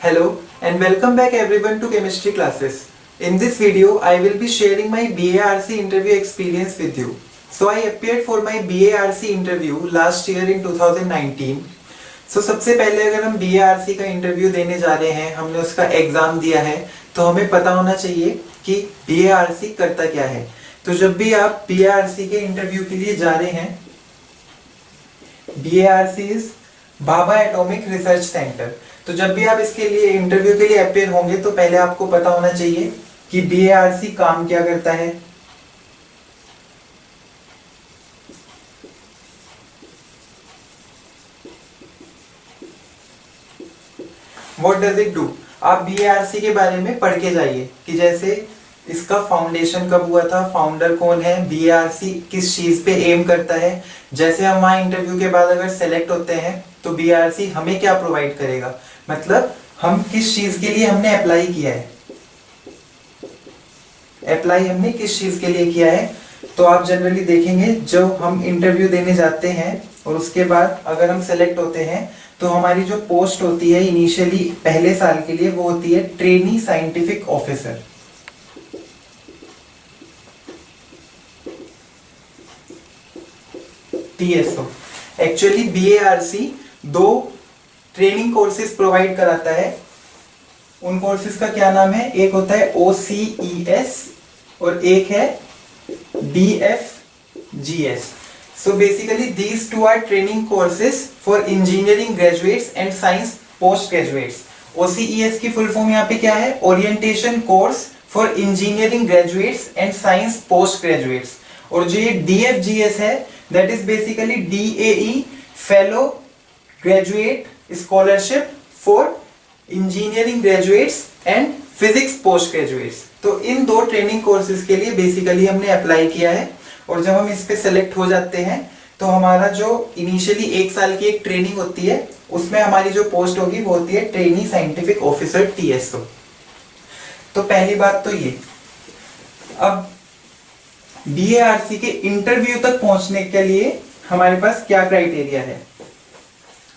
Hello and welcome back everyone to chemistry classes. In this video, I will be sharing my BARC interview experience with you. So I appeared for my BARC interview last year in 2019. So सबसे पहले अगर हम BARC का interview देने जा रहे हैं, हमने उसका एग्जाम दिया है, तो हमें पता होना चाहिए कि BARC करता क्या है. तो जब भी आप BARC के इंटरव्यू के लिए जा रहे हैं, BARC is Bhabha atomic research centre. तो जब भी आप इसके लिए इंटरव्यू के लिए अपेयर होंगे तो पहले आपको पता होना चाहिए कि BARC काम क्या करता है. What does it do? आप BARC के बारे में पढ़ के जाइए कि जैसे इसका फाउंडेशन कब हुआ था, फाउंडर कौन है, BARC किस चीज पे एम करता है. जैसे हम वहाँ इंटरव्यू के बाद अगर सेलेक्ट होते हैं तो BARC हमें क्या प्रोवाइड करेगा, मतलब हम किस चीज के लिए हमने अप्लाई किया है, अप्लाई हमने किस चीज के लिए किया है. तो आप जनरली देखेंगे जब हम इंटरव्यू देने जाते हैं और उसके बाद अगर हम सेलेक्ट होते हैं तो हमारी जो पोस्ट होती है इनिशियली पहले साल के लिए वो होती है trainee scientific officer. TSO. Actually BARC दो ट्रेनिंग कोर्सेज प्रोवाइड कराता है. उन कोर्सेज का क्या नाम है, एक होता है OCES और एक है DFGS. So basically these two are training courses for engineering graduates and science postgraduates. OCES की फुल फॉर्म यहाँ पे क्या है, orientation course for engineering graduates and science post graduates. और जो ये DFGS है that is basically DAE fellow graduate scholarship for engineering graduates and physics post graduates. तो इन दो ट्रेनिंग कोर्सेज के लिए बेसिकली हमने अप्लाई किया है और जब हम इस पे सेलेक्ट हो जाते हैं तो हमारा जो इनिशियली एक साल की एक ट्रेनिंग होती है उसमें हमारी जो पोस्ट होगी वो होती है ट्रेनी साइंटिफिक ऑफिसर TSO. तो पहली बात तो ये. अब BARC के इंटरव्यू तक पहुंचने के लिए हमारे पास क्या क्राइटेरिया है.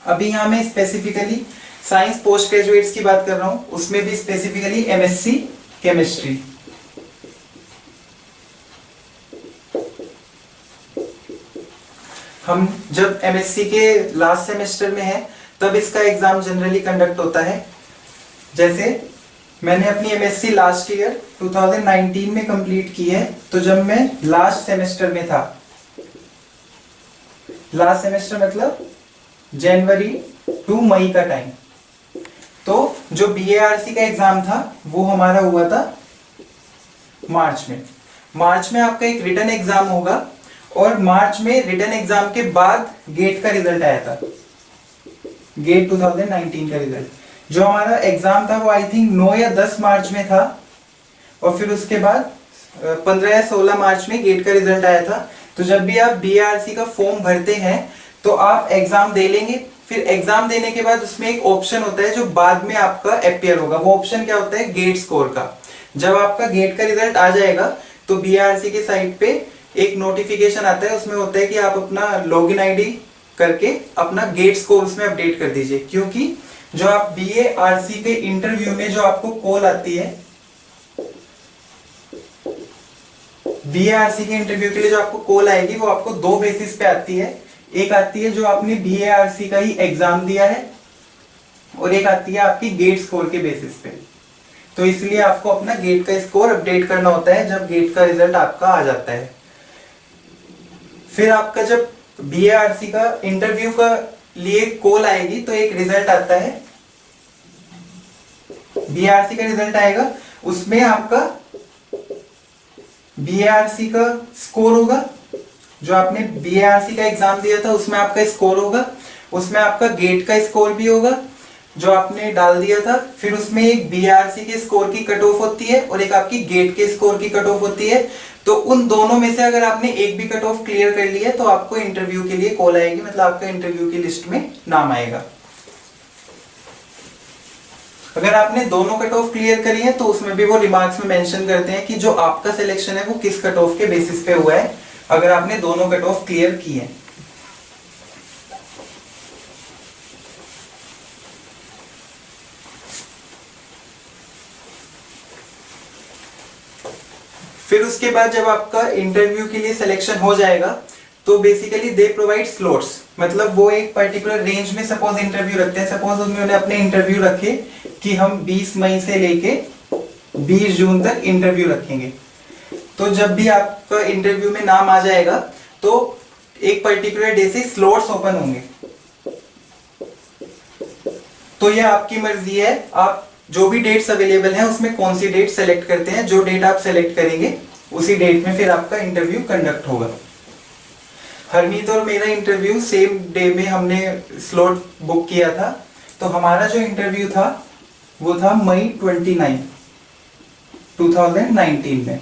अभी यहां मैं स्पेसिफिकली साइंस पोस्ट ग्रेजुएट्स की बात कर रहा हूं, उसमें भी स्पेसिफिकली MSc केमिस्ट्री. हम जब MSc के लास्ट सेमेस्टर में हैं तब इसका एग्जाम जनरली कंडक्ट होता है. जैसे मैंने अपनी MSc लास्ट ईयर 2019 में कंप्लीट की है, तो जब मैं लास्ट सेमेस्टर में था, लास्ट सेमेस्टर मतलब जनवरी टू मई का टाइम, तो जो BARC का एग्जाम था वो हमारा हुआ था मार्च में. मार्च में आपका एक रिटन एग्जाम होगा और मार्च में रिटन एग्जाम के बाद गेट का रिजल्ट आया था, गेट 2019 का रिजल्ट. जो हमारा एग्जाम था वो आई थिंक 9 या 10 मार्च में था और फिर उसके बाद 15 या 16 मार्च में गेट का रिजल्ट आया था. तो जब भी आप BARC का फॉर्म भरते हैं तो आप एग्जाम दे लेंगे. फिर एग्जाम देने के बाद उसमें एक ऑप्शन होता है जो बाद में आपका अपियर होगा. वो ऑप्शन क्या होता है, गेट स्कोर का. जब आपका गेट का रिजल्ट आ जाएगा तो BARC के साइट पे एक नोटिफिकेशन आता है, उसमें होता है कि आप अपना लॉगिन आईडी करके अपना गेट स्कोर उसमें अपडेट कर दीजिए. क्योंकि जो आप BARC के इंटरव्यू में जो आपको कॉल आती है, BARC के इंटरव्यू के लिए जो आपको कॉल आएगी वो आपको दो बेसिस पे आती है. एक आती है जो आपने BARC का ही एग्जाम दिया है और एक आती है आपकी गेट स्कोर के बेसिस पे. तो इसलिए आपको अपना गेट का स्कोर अपडेट करना होता है जब गेट का रिजल्ट आपका आ जाता है. फिर आपका जब BARC का इंटरव्यू का लिए कॉल आएगी तो एक रिजल्ट आता है, BARC का रिजल्ट आएगा, उसमें आपका BARC का स्कोर होगा. जो आपने BARC का एग्जाम दिया था उसमें आपका स्कोर होगा, उसमें आपका गेट का स्कोर भी होगा जो आपने डाल दिया था. फिर उसमें एक BARC के स्कोर की कट ऑफ होती है और एक आपकी गेट के स्कोर की कट ऑफ होती है. तो उन दोनों में से अगर आपने एक भी कट ऑफ क्लियर कर लिया तो आपको इंटरव्यू के लिए कॉल आएगी, मतलब आपका इंटरव्यू की लिस्ट में नाम आएगा. अगर आपने दोनों कट ऑफ क्लियर करी है तो उसमें भी वो रिमार्क्स में मेंशन करते हैं कि जो आपका सिलेक्शन है वो किस कट ऑफ के बेसिस पे हुआ है, अगर आपने दोनों कट ऑफ क्लियर की है. फिर उसके बाद जब आपका इंटरव्यू के लिए सिलेक्शन हो जाएगा तो बेसिकली दे प्रोवाइड स्लॉट्स, मतलब वो एक पर्टिकुलर रेंज में सपोज इंटरव्यू रखते हैं। सपोज उन्होंने अपने इंटरव्यू रखे कि हम 20 मई से लेके 20 जून तक इंटरव्यू रखेंगे। तो जब भी आपका इंटरव्यू में नाम आ जाएगा तो एक पर्टिकुलर डे से स्लॉट्स ओपन होंगे। तो ये आपकी मर्जी है, आप जो भी डेट्स अवेलेबल हैं उसमें कौन सी डेट सेलेक्ट करते हैं। जो डेट आप सेलेक्ट करेंगे उसी डेट में फिर आपका इंटरव्यू कंडक्ट होगा। हरमीत और मेरा इंटरव्यू सेम डे में हमने स्लॉट बुक किया था। तो हमारा जो इंटरव्यू था वो था मई 29, 2019 में।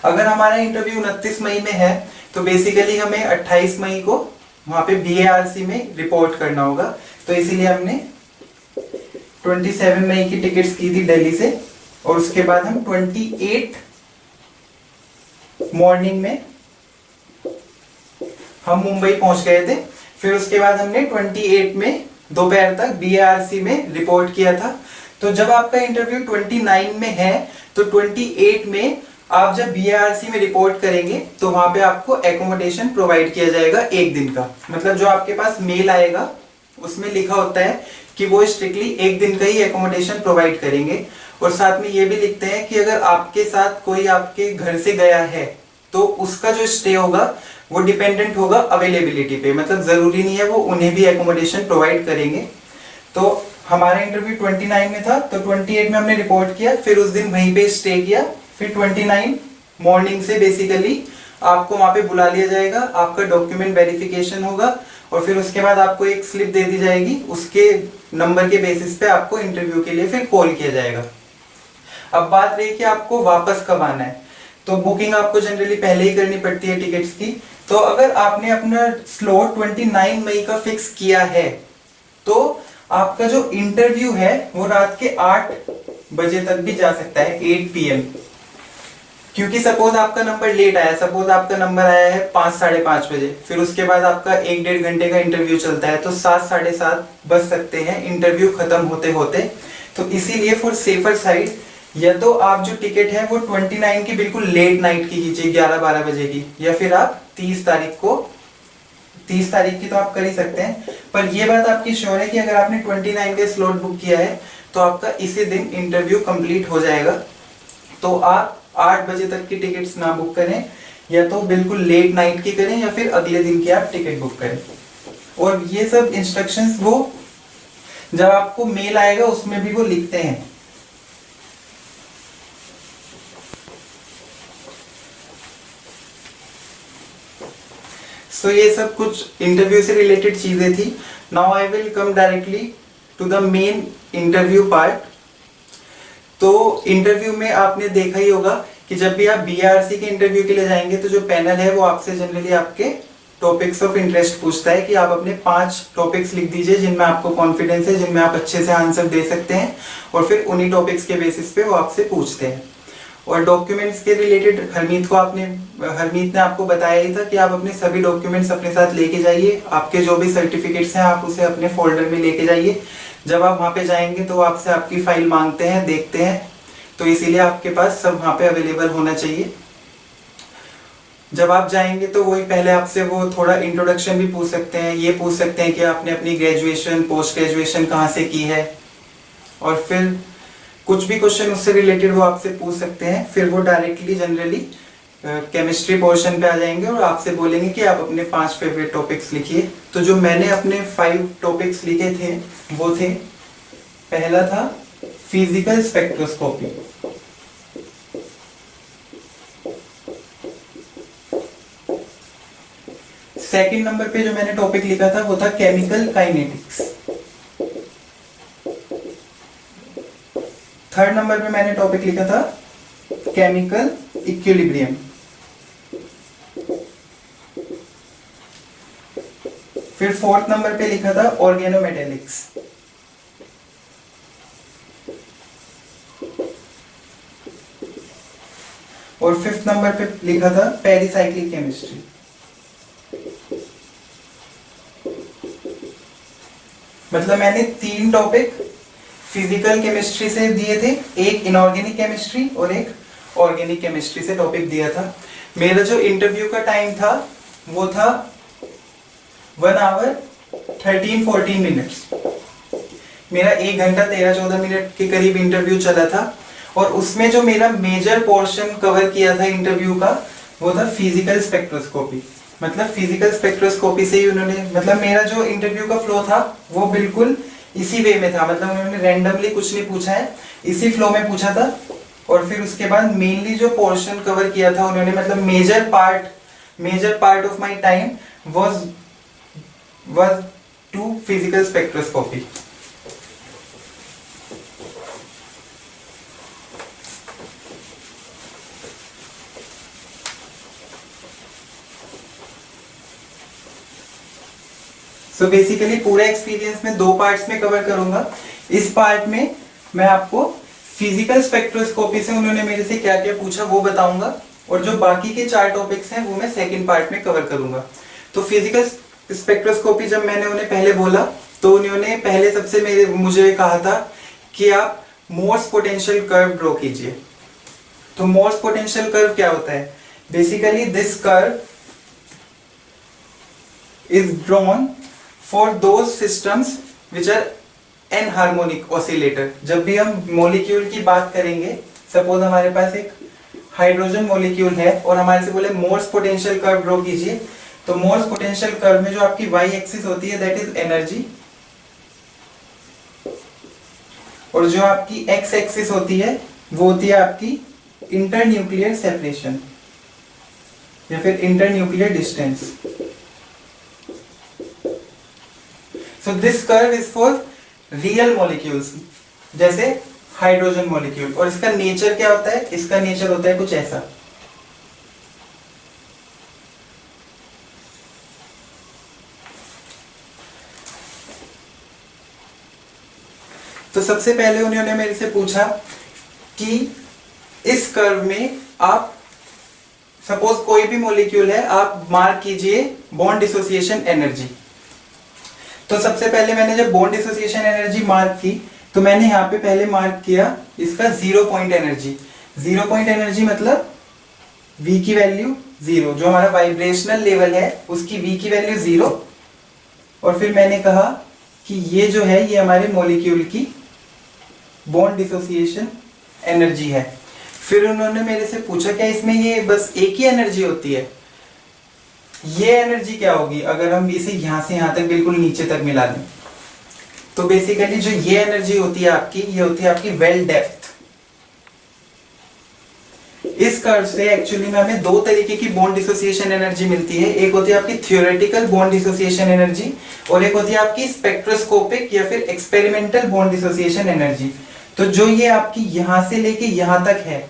अगर हमारा इंटरव्यू 29 मई में है तो बेसिकली हमें 28 मई को वहां पे BARC में रिपोर्ट करना होगा। तो इसीलिए हमने 27 मई की टिकट्स की थी दिल्ली से, और उसके बाद हम 28 मॉर्निंग में हम मुंबई पहुंच गए थे। फिर उसके बाद हमने 28 में दोपहर तक BARC में रिपोर्ट किया था। तो जब आपका इंटरव्यू 29 में है तो 28 में आप जब BARC में रिपोर्ट करेंगे तो वहां पे आपको एकोमोडेशन प्रोवाइड किया जाएगा एक दिन का। मतलब जो आपके पास मेल आएगा उसमें लिखा होता है कि वो स्ट्रिक्टली एक दिन का ही एकोमोडेशन प्रोवाइड करेंगे। और साथ में ये भी लिखते हैं कि अगर आपके साथ कोई आपके घर से गया है तो उसका जो स्टे होगा वो डिपेंडेंट होगा अवेलेबिलिटी पे, मतलब जरूरी नहीं है वो उन्हें भी एकोमोडेशन प्रोवाइड करेंगे। तो हमारा इंटरव्यू 29 में था, तो 28 में हमने रिपोर्ट किया, फिर उस दिन वहीं पे स्टे किया। फिर 29 मॉर्निंग से बेसिकली आपको वहां पे बुला लिया जाएगा, आपका डॉक्यूमेंट वेरिफिकेशन होगा और फिर उसके बाद आपको एक स्लिप दे दी जाएगी। उसके नंबर के बेसिस पे आपको इंटरव्यू के लिए फिर कॉल किया जाएगा। अब बात रही कि आपको वापस कब आना है, तो बुकिंग आपको जनरली पहले ही करनी पड़ती है टिकट्स की। तो अगर आपने अपना स्लॉट 29 मई का फिक्स किया है तो आपका जो इंटरव्यू है वो रात के 8 बजे तक भी जा सकता है, 8 PM। क्योंकि सपोज आपका नंबर लेट आया, सपोज आपका नंबर आया है 5 साढ़े 5 बजे, फिर उसके बाद आपका 1-1.5 घंटे का इंटरव्यू चलता है, तो 7 साढ़े 7 बज सकते हैं इंटरव्यू खत्म होते होते। तो इसीलिए फॉर सेफर साइड या तो आप जो टिकट है वो 29 की बिल्कुल लेट नाइट की कीजिए, 11-12 बजे की, या फिर आप 30 तारीख की तो आप कर ही सकते हैं। पर ये बात आपकी श्योर है कि अगर आपने 29 का स्लॉट बुक किया है तो आपका इसी दिन इंटरव्यू कंप्लीट हो जाएगा। तो आप 8 बजे तक की टिकट्स ना बुक करें, या तो बिल्कुल लेट नाइट की करें या फिर अगले दिन की आप टिकट बुक करें। और ये सब इंस्ट्रक्शंस वो जब आपको मेल आएगा उसमें भी वो लिखते हैं। सो ये सब कुछ इंटरव्यू से रिलेटेड चीजें थी। Now I will come directly to the main interview part. तो इंटरव्यू में आपने देखा ही होगा कि जब भी आप BARC के इंटरव्यू के लिए जाएंगे तो जो पैनल है वो आपसे जनरली आपके टॉपिक्स ऑफ इंटरेस्ट पूछता है कि आप अपने 5 टॉपिक्स लिख दीजिए जिनमें आपको कॉन्फिडेंस है, जिनमें आप अच्छे से आंसर दे सकते हैं, और फिर उन्हीं टॉपिक्स के बेसिस पे वो आपसे पूछते हैं। और डॉक्यूमेंट्स के रिलेटेड हरमीत ने आपको बताया ही था कि आप अपने सभी डॉक्यूमेंट्स अपने साथ लेके जाइए। आपके जो भी सर्टिफिकेट्स हैं आप उसे अपने फोल्डर में लेके जाइए। जब आप वहाँ पे जाएंगे तो आपसे आपकी फाइल मांगते हैं, देखते हैं, तो इसीलिए आपके पास सब वहाँ पे अवेलेबल होना चाहिए। जब आप जाएंगे तो वही पहले आपसे वो थोड़ा इंट्रोडक्शन भी पूछ सकते हैं, ये पूछ सकते हैं कि आपने अपनी ग्रेजुएशन पोस्ट ग्रेजुएशन कहाँ से की है, और फिर कुछ भी क्वेश्चन उससे रिलेटेड वो आपसे पूछ सकते हैं। फिर वो डायरेक्टली जनरली केमिस्ट्री पोर्शन पे आ जाएंगे और आपसे बोलेंगे कि आप अपने 5 फेवरेट टॉपिक्स लिखिए। तो जो मैंने अपने 5 टॉपिक्स लिखे थे वो थे, पहला था फिजिकल स्पेक्ट्रोस्कोपी, सेकंड नंबर पे जो मैंने टॉपिक लिखा था वो था केमिकल काइनेटिक्स, थर्ड नंबर पे मैंने टॉपिक लिखा था केमिकल इक्विलिब्रियम, फिर फोर्थ नंबर पे लिखा था ऑर्गेनोमेटेलिक्स, और फिफ्थ नंबर पे लिखा था पेरिसाइक्लिक केमिस्ट्री। मतलब मैंने 3 टॉपिक फिजिकल केमिस्ट्री से दिए थे, एक इनऑर्गेनिक केमिस्ट्री और एक ऑर्गेनिक केमिस्ट्री से टॉपिक दिया था। मेरा जो इंटरव्यू का टाइम था वो था 1 आवर 13-14 मिनट्स। मेरा 1 घंटा 13-14 मिनट के करीब इंटरव्यू चला था और उसमें जो मेरा मेजर पोर्शन कवर किया था इंटरव्यू का वो था फिजिकल स्पेक्ट्रोस्कोपी। मतलब फिजिकल स्पेक्ट्रोस्कोपी से ही उन्होंने, मतलब मेरा जो इंटरव्यू का फ्लो था वो बिल्कुल इसी वे में था। मतलब उन्होंने रैंडमली कुछ नहीं पूछा है, इसी फ्लो में पूछा था। और फिर उसके बाद मेनली जो पोर्शन कवर किया था उन्होंने, मतलब major part of my time was to physical spectroscopy। So basically पूरा एक्सपीरियंस मैं 2 पार्ट्स में कवर करूंगा। इस पार्ट में मैं आपको फिजिकल स्पेक्ट्रोस्कोपी से उन्होंने मेरे से क्या क्या पूछा वो बताऊंगा, और जो बाकी के 4 टॉपिक्स हैं वो मैं सेकंड पार्ट में कवर करूंगा। तो फिजिकल स्पेक्ट्रोस्कोपी जब मैंने उन्हें पहले बोला तो उन्होंने पहले सबसे मुझे कहा था कि आप मोर्स पोटेंशियल कर्व ड्रॉ कीजिए। तो मोर्स पोटेंशियल कर्व क्या होता है? Basically this curve is drawn for those systems which are anharmonic oscillator. जब भी हम मॉलिक्यूल की बात करेंगे, सपोज हमारे पास एक हाइड्रोजन मॉलिक्यूल है और हमारे से बोले मोर्स पोटेंशियल कर्व ड्रॉ कीजिए, तो मोर्स पोटेंशियल कर्व में जो आपकी वाई एक्सिस होती है दैट इज एनर्जी, और जो आपकी एक्स एक्सिस होती है वो होती है आपकी इंटरन्यूक्लियर सेपरेशन या फिर internuclear distance. So this curve is for real molecules जैसे हाइड्रोजन मॉलिक्यूल। और इसका नेचर क्या होता है? इसका नेचर होता है कुछ ऐसा। तो सबसे पहले उन्होंने मेरे से पूछा कि इस कर्व में आप सपोज कोई भी मॉलिक्यूल है, आप मार्क कीजिए बॉन्ड डिसोसिएशन एनर्जी। तो सबसे पहले मैंने जब बॉन्ड डिसोसिएशन एनर्जी मार्क की तो मैंने यहाँ पे पहले मार्क किया इसका 0 पॉइंट एनर्जी। 0 पॉइंट एनर्जी मतलब V की वैल्यू 0, जो हमारा वाइब्रेशनल लेवल है उसकी V की वैल्यू 0। और फिर मैंने कहा कि ये जो है ये हमारे मॉलिक्यूल की बॉन्ड डिसोसिएशन एनर्जी है। फिर उन्होंने मेरे से पूछा क्या इसमें ये बस एक ही एनर्जी होती है? ये एनर्जी क्या होगी अगर हम इसे यहां से यहां तक बिल्कुल नीचे तक मिला दें? तो बेसिकली जो ये एनर्जी होती है आपकी, ये होती है आपकी वेल डेप्थ। इस कर्व से एक्चुअली में हमें 2 तरीके की बॉन्ड डिसोसिएशन एनर्जी मिलती है। एक होती है आपकी थ्योरेटिकल बॉन्ड डिसोसिएशन एनर्जी और एक होती है आपकी स्पेक्ट्रोस्कोपिक या फिर एक्सपेरिमेंटल बॉन्ड डिसोसिएशन एनर्जी। तो जो ये आपकी यहां से लेके यहां तक है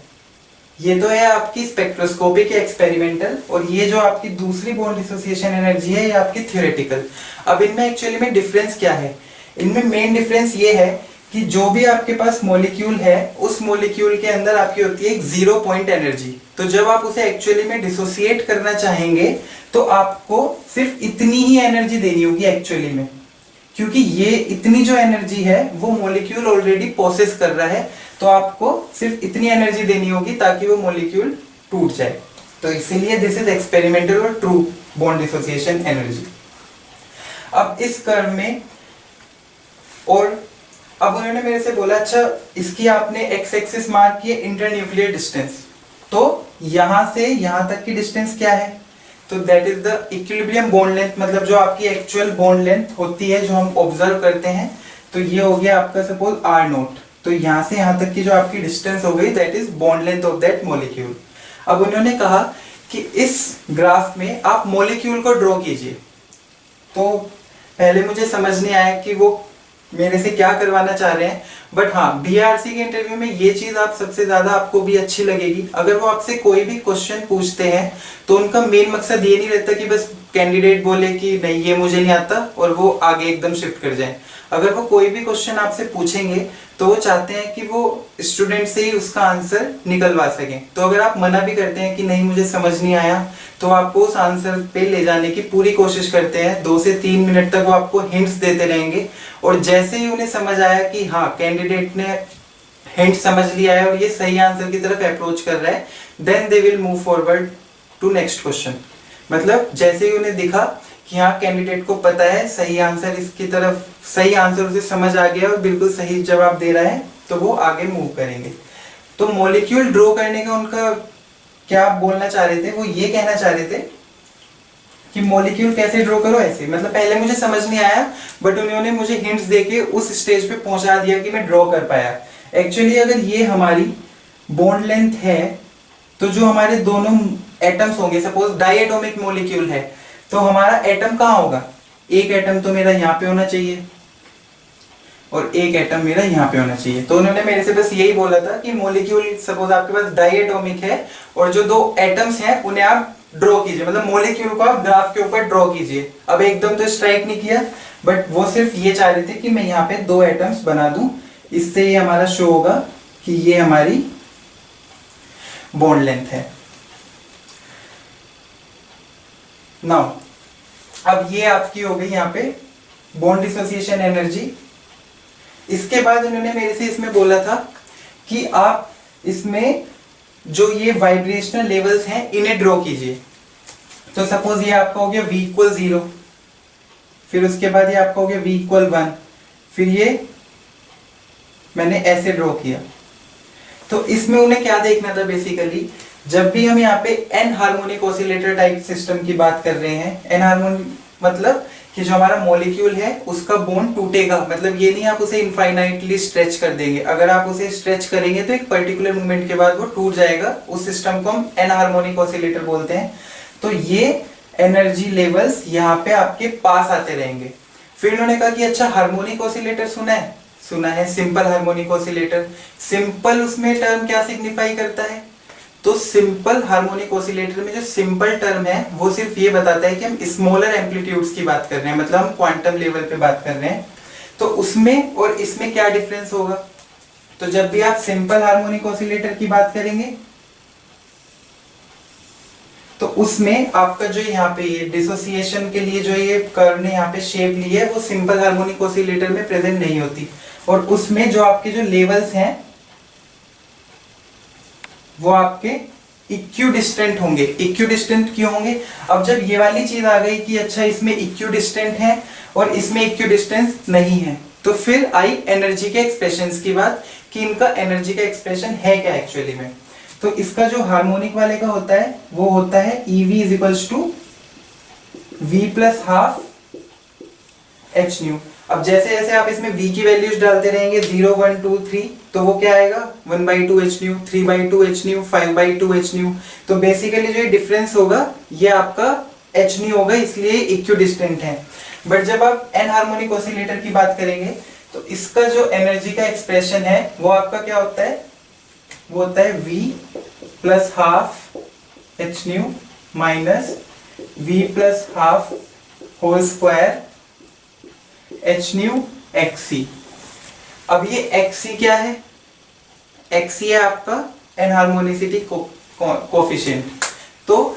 ये तो है आपकी स्पेक्ट्रोस्कोपिक या एक्सपेरिमेंटल, और ये जो आपकी दूसरी बॉन्ड डिसोसिएशन एनर्जी है ये आपकी थ्योरेटिकल। अब इनमें एक्चुअली में डिफरेंस क्या है? इनमें मेन डिफरेंस ये है कि जो भी आपके पास मॉलिक्यूल है उस मॉलिक्यूल के अंदर आपकी होती है एक 0 पॉइंट एनर्जी। तो जब आप उसे एक्चुअली में डिसोसिएट करना चाहेंगे तो आपको सिर्फ इतनी ही एनर्जी देनी होगी एक्चुअली में, क्योंकि ये इतनी जो एनर्जी है वो मॉलिक्यूल ऑलरेडी प्रोसेस कर रहा है। तो आपको सिर्फ इतनी एनर्जी देनी होगी ताकि वो मॉलिक्यूल टूट जाए। तो इसीलिए दिस इज एक्सपेरिमेंटल और ट्रू बॉन्ड डिसोसिएशन एनर्जी। अब इस कर्व में, और अब उन्होंने मेरे से बोला अच्छा इसकी आपने एक्स एक्सिस मार्क किए इंटरन्यूक्लियर डिस्टेंस, तो यहां से यहां तक की डिस्टेंस क्या है? तो that is the equilibrium bond length, मतलब जो आपकी एक्चुअल बॉन्ड लेंथ होती है जो हम ऑब्जर्व करते हैं। तो ये हो गया आपका सपोज R0। तो यहां से यहां तक की जो आपकी डिस्टेंस हो गई that is bond length of that molecule. अब उन्होंने कहा कि इस ग्राफ में आप मॉलिक्यूल को ड्रॉ कीजिए। तो पहले मुझे समझ नहीं आया कि वो मेरे से क्या करवाना चाह रहे हैं, बट हाँ बीआरसी के इंटरव्यू में ये चीज आप सबसे ज्यादा आपको भी अच्छी लगेगी। अगर वो आपसे कोई भी क्वेश्चन पूछते हैं तो उनका मेन मकसद ये नहीं रहता कि बस कैंडिडेट बोले कि नहीं ये मुझे नहीं आता और वो आगे एकदम शिफ्ट कर जाए। अगर वो कोई भी क्वेश्चन आपसे पूछेंगे तो वो चाहते हैं कि वो स्टूडेंट से ही उसका आंसर निकलवा सकें। तो अगर आप मना भी करते हैं कि नहीं मुझे समझ नहीं आया तो आपको उस आंसर पे ले जाने की पूरी कोशिश करते हैं। 2 से 3 मिनट तक वो आपको हिंट्स देते रहेंगे, और जैसे ही उन्हें समझ आया कि हाँ कैंडिडेट ने हिंट समझ लिया है और ये सही आंसर की तरफ अप्रोच कर रहा है, then they will move forward to next question. मतलब जैसे ही उन्हें दिखा कि हाँ कैंडिडेट को पता है सही आंसर, इसकी तरफ सही आंसर उसे समझ आ गया और बिल्कुल सही जवाब दे रहा है, तो वो आगे मूव करेंगे। तो मॉलिक्यूल ड्रॉ करने का उनका क्या बोलना चाह रहे थे, वो ये कहना चाह रहे थे कि मॉलिक्यूल कैसे ड्रॉ करो ऐसे। मतलब पहले मुझे समझ नहीं आया, बट उन्होंने मुझे हिंट्स देके उस स्टेज पे पहुंचा दिया कि मैं ड्रॉ कर पाया। एक्चुअली अगर ये हमारी बॉन्ड लेंथ है, तो जो हमारे दोनों एटम्स होंगे, सपोज डाइएटॉमिक मॉलिक्यूल है, तो हमारा एटम कहाँ होगा, एक एटम तो मेरा यहाँ पे होना चाहिए और एक एटम मेरा यहाँ पे होना चाहिए। तो उन्होंने मेरे से बस यही बोला था कि मॉलिक्यूल सपोज आपके पास डाइएटॉमिक है और जो दो एटम्स हैं उन्हें आप ड्रॉ कीजिए, मतलब मॉलिक्यूल को आप ग्राफ के ऊपर ड्रॉ कीजिए। अब एकदम तो स्ट्राइक नहीं किया, बट वो सिर्फ ये चाह रहे थे कि मैं यहाँ पे दो एटम्स बना दूं, इससे ये हमारा शो होगा कि ये हमारी बॉन्ड लेंथ है। नाउ अब ये आपकी हो गई यहाँ पे बॉन्ड डिसोसिएशन एनर्जी। इसके बाद उन्होंने मेरे से इसमें बोला था कि आप इसमें जो ये वाइब्रेशनल लेवल्स हैं इन्हें ड्रॉ कीजिए। तो सपोज ये आपका हो गया V इक्वल 0, फिर उसके बाद ये आपका हो गया V इक्वल 1, फिर ये मैंने ऐसे ड्रॉ किया। तो इसमें उन्हें क्या देखना था बेसिकली, जब भी हम यहाँ पे anharmonic oscillator type system की बात कर रहे हैं, एन हार्मोनिक मतलब कि जो हमारा मॉलिक्यूल है उसका बॉन्ड टूटेगा, मतलब ये नहीं आप उसे इनफाइनाइटली स्ट्रेच कर देंगे। अगर आप उसे स्ट्रेच करेंगे तो एक पर्टिकुलर मोमेंट के बाद वो टूट जाएगा। उस सिस्टम को हम एन हार्मोनिक ऑसिलेटर बोलते हैं। तो ये एनर्जी लेवल्स यहाँ पे आपके पास आते रहेंगे। फिर उन्होंने कहा कि अच्छा हार्मोनिक ऑसिलेटर सुना है, सुना है, सिंपल हार्मोनिक ऑसिलेटर। सिंपल उसमें टर्म क्या सिग्निफाई करता है, तो सिंपल हार्मोनिक ऑसिलेटर में जो सिंपल टर्म है वो सिर्फ ये बताता है कि हम स्मॉलर एम्पलीट्यूड्स की बात कर रहे हैं, मतलब हम क्वांटम लेवल पे बात कर रहे हैं। तो उसमें और इसमें क्या डिफरेंस होगा, तो जब भी आप सिंपल हार्मोनिक ऑसिलेटर की बात करेंगे तो उसमें आपका जो यहाँ पे ये डिसोसिएशन के लिए जो ये कर्व ने यहाँ पे शेप ली है वो सिंपल हार्मोनिक ऑसिलेटर में प्रेजेंट नहीं होती। और उसमें जो आपके जो लेवल्स हैं वो आपके इक्विडिस्टेंट होंगे। इक्विडिस्टेंट क्यों होंगे, अब जब ये वाली चीज आ गई कि अच्छा इसमें इक्विडिस्टेंट है और इसमें इक्विडिस्टेंस नहीं है, तो फिर आई एनर्जी के एक्सप्रेशंस की बात कि इनका एनर्जी का एक्सप्रेशन है क्या एक्चुअली में। तो इसका जो हार्मोनिक वाले का होता है वो होता है EV is equals to V plus half h nu. अब जैसे जैसे आप इसमें V की वैल्यूज डालते रहेंगे 0 1 2 3, तो वो क्या आएगा 1/2 H new, 3/2 H new, 5/2 H new. तो बेसिकली जो डिफरेंस होगा ये आपका एच न्यू होगा, इसलिए इक्विडिस्टेंट है। बट जब आप एन हार्मोनिक ऑसिलेटर की बात करेंगे तो इसका जो एनर्जी का एक्सप्रेशन है वो आपका क्या होता है, वो होता है V plus half h nu minus V plus half whole square h nu XC। अब ये XC क्या है, XC है आपका एनहार्मोनिसिटी कोफिशिएंट। तो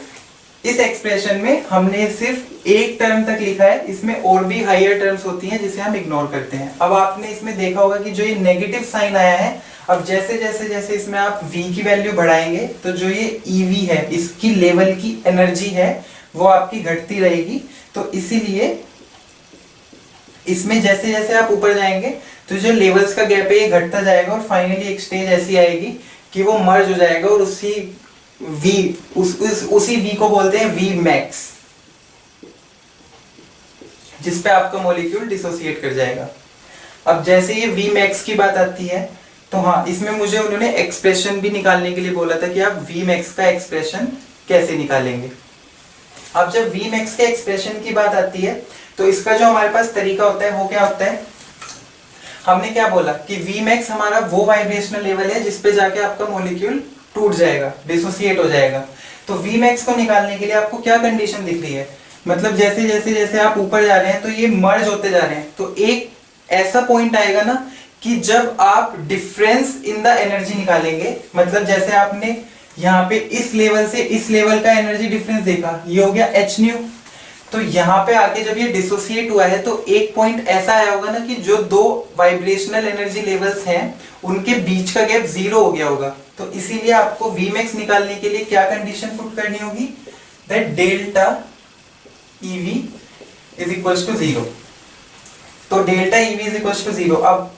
इस एक्सप्रेशन में हमने सिर्फ एक टर्म तक लिखा है, इसमें और भी हायर टर्म्स होती हैं जिसे हम इग्नोर करते हैं। अब आपने इसमें देखा होगा कि जो ये नेगेटिव साइन आया है, अब जैसे जैसे जैसे इसमें आप V की वैल्यू बढ़ाएंगे तो जो ये EV है, इसकी लेवल की एनर्जी है वो आपकी घटती रहेगी। तो इसीलिए इसमें जैसे जैसे आप ऊपर जाएंगे तो जो लेवल्स का गैप है ये घटता जाएगा और फाइनली एक स्टेज ऐसी आएगी कि वो मर्ज हो जाएगा और उसी V को बोलते हैं V मैक्स, जिसपे आपका मॉलिक्यूल डिसोसिएट कर जाएगा। अब जैसे ये V मैक्स की बात आती है तो हाँ, इसमें मुझे उन्होंने एक्सप्रेशन भी निकालने के लिए बोला था कि आप V मैक्स का एक्सप्रेशन कैसे निकालेंगे। अब जब V मैक्स के एक्सप्रेशन की बात आती है तो इसका जो हमारे पास तरीका होता है वो क्या होता है, हमने क्या बोला कि V मैक्स हमारा वो वाइब्रेशनल लेवल है जिसपे जाके आपका मॉलिक्यूल टूट जाएगा, डिसोसिएट हो जाएगा। तो V मैक्स को निकालने के लिए आपको क्या कंडीशन दिख रही है, मतलब जैसे जैसे जैसे आप ऊपर जा रहे हैं तो ये मर्ज होते जा रहे हैं। तो एक ऐसा पॉइंट आएगा ना कि जब आप डिफरेंस इन द एनर्जी निकालेंगे, मतलब जैसे आपने यहाँ पे इस लेवल से इस लेवल का एनर्जी डिफरेंस देखा, ये हो गया एच न्यू। तो यहाँ पे आके जब ये डिसोसिएट हुआ है तो एक पॉइंट ऐसा आया होगा ना कि जो दो वाइब्रेशनल एनर्जी लेवल्स हैं उनके बीच का गैप जीरो हो गया होगा। तो इसीलिए आपको Vmax निकालने के लिए क्या कंडीशन पुट करनी होगी, that delta EV is equals to zero. तो delta EV is equals to zero. अब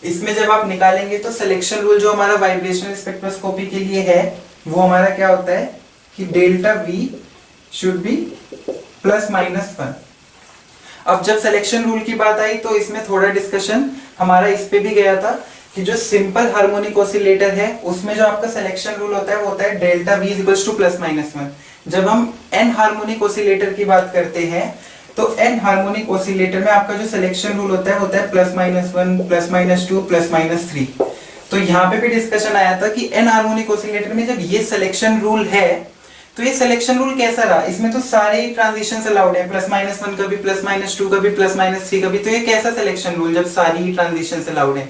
इसमें जब आप निकालेंगे तो सिलेक्शन रूल जो हमारा वाइब्रेशनल स्पेक्ट्रोस्कोपी के लिए है वो हमारा क्या होता है कि डेल्टा V शुड बी +-1। अब जब सिलेक्शन रूल की बात आई तो इसमें थोड़ा डिस्कशन हमारा इस पे भी गया था कि जो सिंपल हार्मोनिक ऑसिलेटर है उसमें जो आपका सिलेक्शन रूल होता है वो होता है डेल्टा V इक्वल्स टू +-1। जब हम एन हार्मोनिक ऑसिलेटर की बात करते हैं तो एन हार्मोनिक ऑसिलेटर में आपका जो सिलेक्शन रूल होता है +-1, +-2, +-3। तो यहाँ पे भी डिस्कशन आया था कि एन हार्मोनिक ऑसिलेटर में जब ये सिलेक्शन रूल है तो ये सिलेक्शन रूल कैसा रहा, इसमें तो सारे ट्रांजिशंस अलाउड है, +-1 का भी, +-2 का भी, +-3 का भी। तो ये कैसा सिलेक्शन रूल जब सारी ट्रांजिशंस अलाउड है।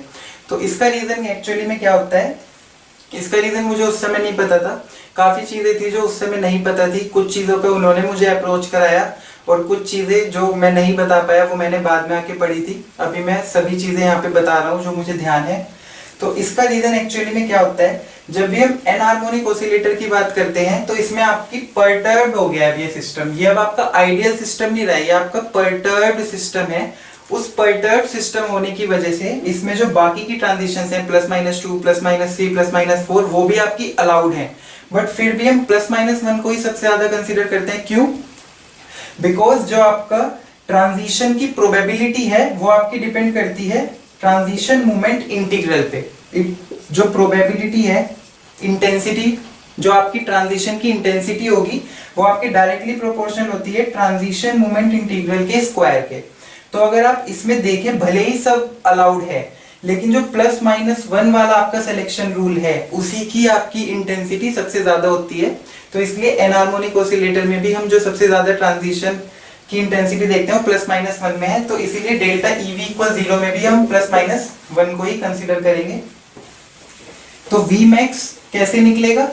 तो इसका रीजन एक्चुअली में क्या होता है, इसका रीजन मुझे उस समय नहीं पता था। काफी चीजें थी जो उस समय नहीं पता थी, कुछ चीजों पे उन्होंने मुझे अप्रोच कराया और कुछ चीजें जो मैं नहीं बता पाया वो मैंने बाद में आके पढ़ी थी। अभी मैं सभी चीजें यहाँ पे बता रहा हूँ जो मुझे ध्यान है। तो इसका रीजन एक्चुअली में क्या होता है, जब भी हम एन हार्मोनिक ऑसिलेटर की बात करते हैं तो इसमें आपकी पर्टर्ब्ड हो गया है ये सिस्टम। ये अब आपका आइडियल सिस्टम नहीं रहा है, ये आपका पर्टर्ब्ड सिस्टम है। उस पर्टर्ब्ड सिस्टम होने की वजह से इसमें जो बाकी की ट्रांजिशंस हैं +-2, +-3, +-4 वो भी आपकी अलाउड हैं। बट फिर भी हम +-1 को ही सबसे ज्यादा कंसीडर करते हैं। क्यों? बिकॉज जो आपका ट्रांजिशन की प्रोबेबिलिटी है वो आपकी डिपेंड करती है ट्रांजिशन मोमेंट इंटीग्रल पे। जो प्रोबेबिलिटी है, इंटेंसिटी, जो आपकी ट्रांजिशन की इंटेंसिटी होगी वो आपकी डायरेक्टली प्रोपोर्शनल होती है ट्रांजिशन मोमेंट इंटीग्रल के स्क्वायर के। तो अगर आप इसमें देखें भले ही सब अलाउड है लेकिन जो +-1 वाला आपका सिलेक्शन रूल है उसी की आपकी इंटेंसिटी सबसे ज्यादा होती है। तो इसलिए एन हार्मोनिक ऑसिलेटर में भी हम जो सबसे ज्यादा ट्रांजिशन की इंटेंसिटी देखते हैं +-1 में है। तो इसीलिए डेल्टा EV इक्वल 0 में भी हम +-1 को ही कंसीडर करेंगे। तो Vmax कैसे निकलेगा,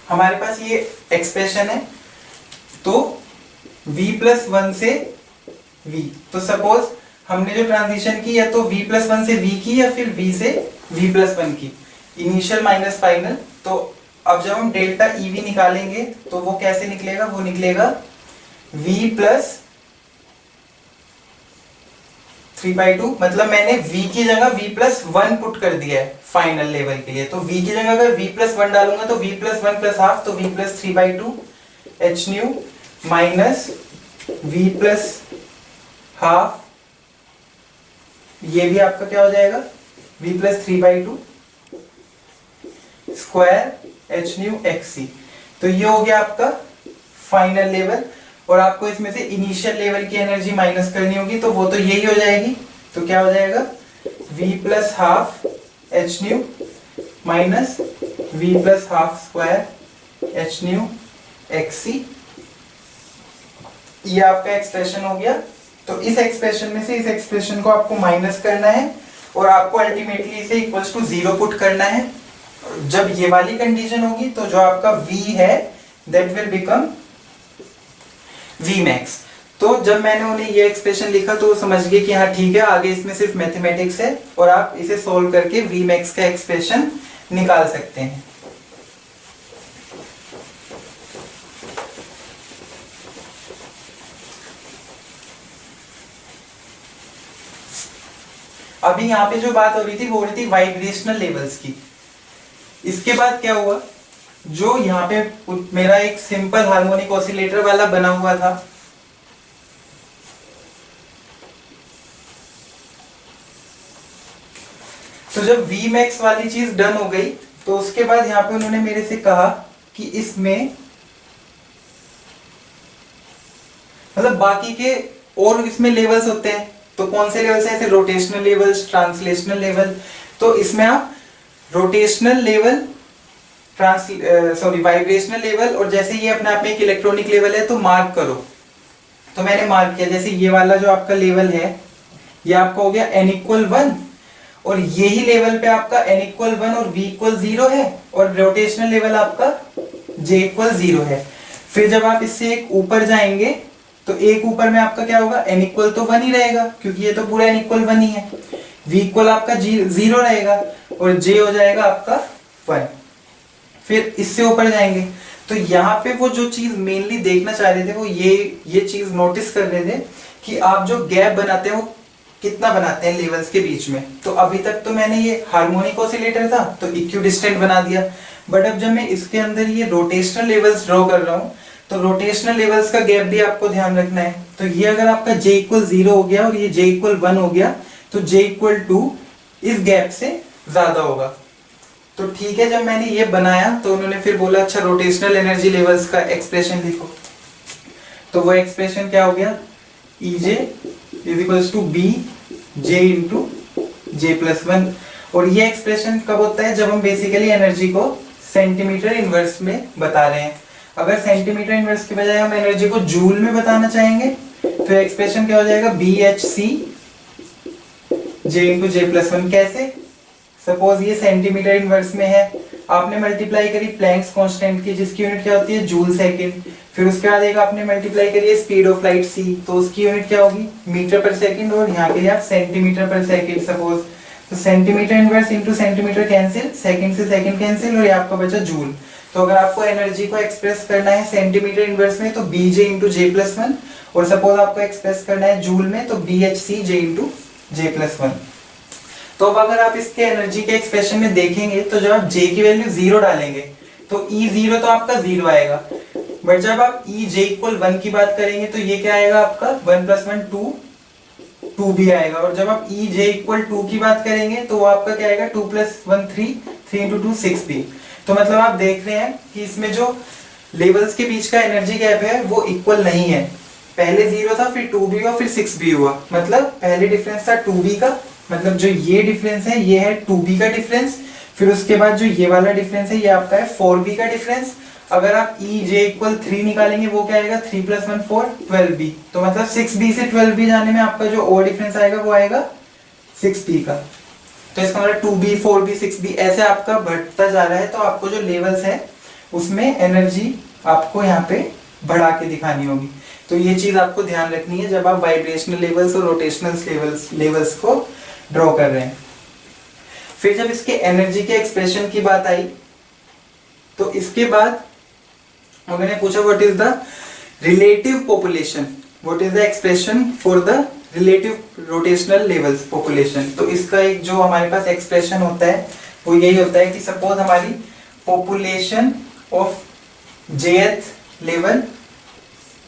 हमारे पास ये एक्सप्रेशन है। तो V+1 से V, तो सपोज हमने जो ट्रांजिशन की या तो V+1 से V की या फिर V से V+1 की, इनिशियल माइनस फाइनल। तो अब जब हम डेल्टा EV निकालेंगे तो वो कैसे निकलेगा, वो निकलेगा V+3/2। मतलब मैंने V की जगह V+1 पुट कर दिया है फाइनल लेवल के लिए। तो V की जगह अगर V+1 डालूंगा तो V+1+हाफ, तो V+3/2 hν माइनस V+हाफ, ये भी आपका क्या हो जाएगा V+3/2 स्क्वायर hν xc। तो ये हो गया आपका फाइनल लेवल और आपको इसमें से इनिशियल लेवल की एनर्जी माइनस करनी होगी तो वो तो यही हो जाएगी। तो क्या हो जाएगा V+हाफ hν माइनस V+हाफ स्क्वायर hν xc। ये आपका एक्सप्रेशन हो गया। तो इस एक्सप्रेशन में से इस एक्सप्रेशन को आपको माइनस करना है और आपको अल्टीमेटली इसे इक्वल्स टू 0 पुट करना है। जब ये वाली कंडीशन होगी तो जो आपका V है दैट विल बिकम Vmax। तो जब मैंने उन्हें ये एक्सप्रेशन लिखा तो वो समझ गए कि हाँ ठीक है, आगे इसमें सिर्फ मैथमेटिक्स है और आप इसे सोल्व करके Vmax का एक्सप्रेशन निकाल सकते हैं। अभी यहाँ पे जो बात हो रही थी वो हो रही थी वाइब्रेशनल लेवल्स की। इसके बाद क्या हुआ, जो यहाँ पे मेरा एक सिंपल हार्मोनिक ऑसिलेटर वाला बना हुआ था, तो जब Vmax वाली चीज डन हो गई तो उसके बाद यहाँ पे उन्होंने मेरे से कहा कि इसमें मतलब बाकी के और इसमें लेवल्स होते हैं। तो कौन से लेवल्स हैं, ऐसे रोटेशनल लेवल्स, ट्रांसलेशनल लेवल। तो इसमें आप रोटेशनल लेवल, वाइब्रेशनल लेवल और जैसे ये अपने आप में एक इलेक्ट्रॉनिक लेवल है तो मार्क करो। तो मैंने मार्क किया, जैसे ये वाला जो आपका लेवल है ये आपका हो गया n इक्वल 1, और यही लेवल पे आपका n इक्वल 1 और v इक्वल 0 है, और रोटेशनल लेवल आपका j इक्वल 0 है। फिर जब आप इससे एक ऊपर जाएंगे तो एक ऊपर में आपका क्या होगा, n इक्वल तो 1 ही रहेगा क्योंकि ये तो पूरा n इक्वल 1 ही है, v इक्वल आपका 0 रहेगा और j हो जाएगा आपका 1। फिर इससे ऊपर जाएंगे तो यहाँ पे वो जो चीज मेनली देखना चाह रहे थे वो ये चीज नोटिस कर रहे थे कि आप जो गैप बनाते हैं वो कितना बनाते हैं लेवल्स के बीच में। तो अभी तक तो मैंने ये हार्मोनिक ऑसिलेटर था तो इक्विडिस्टेंट बना दिया, बट अब जब मैं इसके अंदर ये रोटेशनल लेवल्स ड्रॉ कर रहा हूँ तो रोटेशनल लेवल्स का गैप भी आपको ध्यान रखना है। तो ये अगर आपका j इक्वल 0 हो गया और ये j इक्वल 1 हो गया तो j इक्वल 2 इस गैप से ज्यादा होगा। तो ठीक है, जब मैंने ये बनाया तो उन्होंने फिर बोला अच्छा रोटेशनल एनर्जी लेवल्स का एक्सप्रेशन लिखो। तो वो एक्सप्रेशन क्या हो गया, EJ is equals to B J into J plus 1। और ये एक्सप्रेशन कब होता है, जब हम बेसिकली एनर्जी को सेंटीमीटर इनवर्स में बता रहे हैं। अगर सेंटीमीटर इनवर्स के बजाय हम एनर्जी को जूल में बताना चाहेंगे तो एक्सप्रेशन क्या हो जाएगा, BHC J into J plus 1। कैसे, सपोज ये सेंटीमीटर इनवर्स में है, आपने मल्टीप्लाई करी प्लैंक्स कांस्टेंट की जिसकी यूनिट क्या होती है, जूल सेकंड। फिर उसके बाद एक आपने मल्टीप्लाई करी है स्पीड ऑफ लाइट c, तो उसकी यूनिट क्या होगी, मीटर पर सेकंड, और यहाँ के लिए आप सेंटीमीटर पर सेकंड सपोज। तो centimetre inverse into centimetre cancel, second से सेकंड कैंसिल, और ये आपका बचा जूल। तो अगर आपको एनर्जी को एक्सप्रेस करना है सेंटीमीटर इनवर्स में तो BJ इंटू J प्लस 1, और सपोज आपको एक्सप्रेस करना है जूल में तो BHC J into J plus 1। तो अब अगर आप इसके एनर्जी के एक्सप्रेशन में देखेंगे तो जब आप J की वैल्यू 0 डालेंगे तो E0 तो आपका 0 आएगा, बट जब आप EJ इक्वल 1 की बात करेंगे तो ये क्या आएगा आपका 1 प्लस 1 2 भी आएगा, और जब आप EJ इक्वल 2 की बात करेंगे तो वो आपका क्या आएगा 2 प्लस 1 3 इंटू 2 6 भी। तो मतलब आप देख रहे हैं कि इसमें जो लेवल्स के बीच का एनर्जी गैप है वो इक्वल नहीं है। पहले 0 था, फिर 2 भी हुआ, फिर 6 भी हुआ। मतलब पहले डिफरेंस था 2b का, मतलब जो ये डिफरेंस है ये है 2b का डिफरेंस। फिर उसके बाद जो ये वाला डिफरेंस है ये आपका है 4b का डिफरेंस। अगर आप EJ इक्वल 3 निकालेंगे वो क्या आएगा 3 प्लस 1 4 12b। तो मतलब 6b से 12b जाने में आपका जो और डिफरेंस आएगा वो आएगा 6b का। तो इसका मतलब 2b 4b 6b ऐसे आपका बढ़ता जा रहा है। तो आपको जो लेवल्स है उसमें एनर्जी आपको यहाँ पे बढ़ा के दिखानी होगी। तो ये चीज आपको ध्यान रखनी है जब आप वाइब्रेशनल लेवल्स और रोटेशनल लेवल्स को ड्रॉ कर रहे हैं। फिर जब इसके एनर्जी के एक्सप्रेशन की बात आई तो इसके बाद उन्होंने पूछा what is the relative population, what is the expression for the relative rotational levels population. तो इसका एक जो हमारे पास एक्सप्रेशन होता है वो यही होता है कि सपोज हमारी population of jth level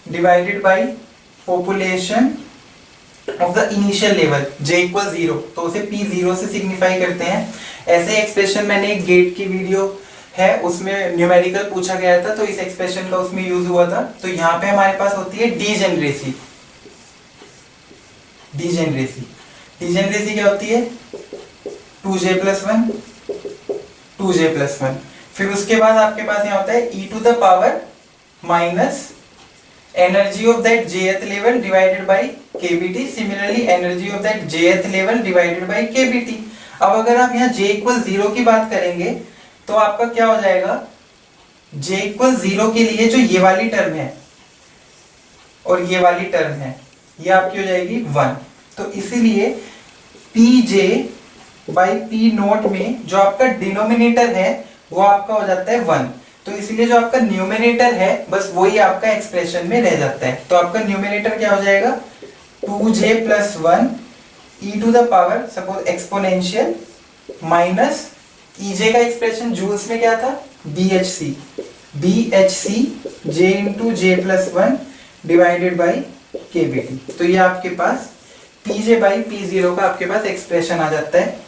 divided by population of the initial level j equal 0, तो उसे p0 से सिग्निफाई करते हैं। ऐसे एक्सप्रेशन मैंने एक गेट की वीडियो है उसमें न्यूमेरिकल पूछा गया था तो इस एक्सप्रेशन का उसमें यूज हुआ था। तो यहाँ पे हमारे पास होती है डीजेनरेसी। डीजेनरेसी क्या होती है 2j प्लस 1 2j प्लस 1। फिर उसके बाद आपके पास यहाँ होता है e to the power minus energy of that jth level divided by kbt, similarly energy of that jth level divided by kbt। अब अगर आप यहाँ j इक्वल 0 की बात करेंगे तो आपका क्या हो जाएगा, j इक्वल 0 के लिए जो ये वाली टर्म है और ये वाली टर्म है ये आपकी हो जाएगी 1। तो इसीलिए pj by p नोट में जो आपका डिनोमिनेटर है वो आपका हो जाता है 1। तो इसलिए जो आपका न्यूमरेटर है बस वही आपका एक्सप्रेशन में रह जाता है। तो आपका न्यूमरेटर क्या हो जाएगा 2j plus 1 e to the power suppose exponential minus ej का एक्सप्रेशन जूल्स में क्या था BHC j into j plus 1 divided by kbt। तो ये आपके पास pj बाई p0 का आपके पास एक्सप्रेशन आ जाता है।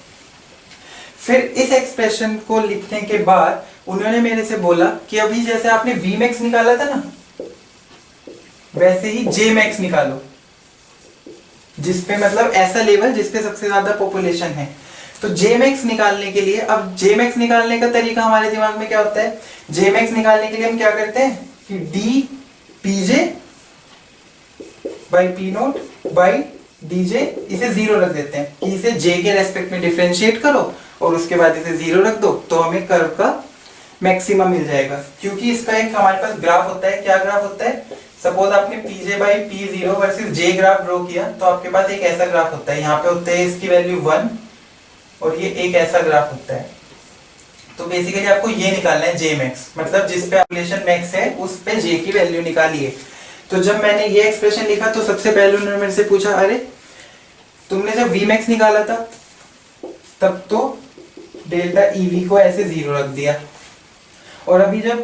फिर इस एक्सप्रेशन को लिखने के बाद उन्होंने मेरे से बोला कि अभी जैसे आपने Vmax निकाला था ना वैसे ही Jmax निकालो, जिसपे मतलब ऐसा लेवल जिसपे सबसे ज्यादा पॉपुलेशन है। तो Jmax निकालने के लिए, अब Jmax निकालने का तरीका हमारे दिमाग में क्या होता है, Jmax निकालने के लिए हम क्या करते हैं कि d pj by P note by D J, इसे जीरो रख देते हैं कि इसे जे के रेस्पेक्ट में डिफरेंशिएट करो और उसके बाद इसे जीरो रख दो, तो हमें कर्व का मैक्सिमम मिल जाएगा। क्योंकि इसका एक हमारे पास ग्राफ होता है, क्या ग्राफ होता है, सपोज आपने PJ by P zero versus J graph draw किया, तो आपके पास एक ऐसा ग्राफ होता है, यहाँ पे होते हैं इसकी वैल्यू 1 और ये एक ऐसा ग्राफ होता है। तो बेसिकली आपको ये निकालना है जे मैक्स, मतलब जिस पे पॉपुलेशन मैक्स है उस पे जे की वैल्यू निकालिए। तो जब मैंने ये एक्सप्रेशन लिखा तो सबसे पहले उन्होंने मेरे से पूछा, अरे तुमने जब वी मैक्स निकाला था तब तो डेल्टा ईवी को ऐसे जीरो रख दिया, और अभी जब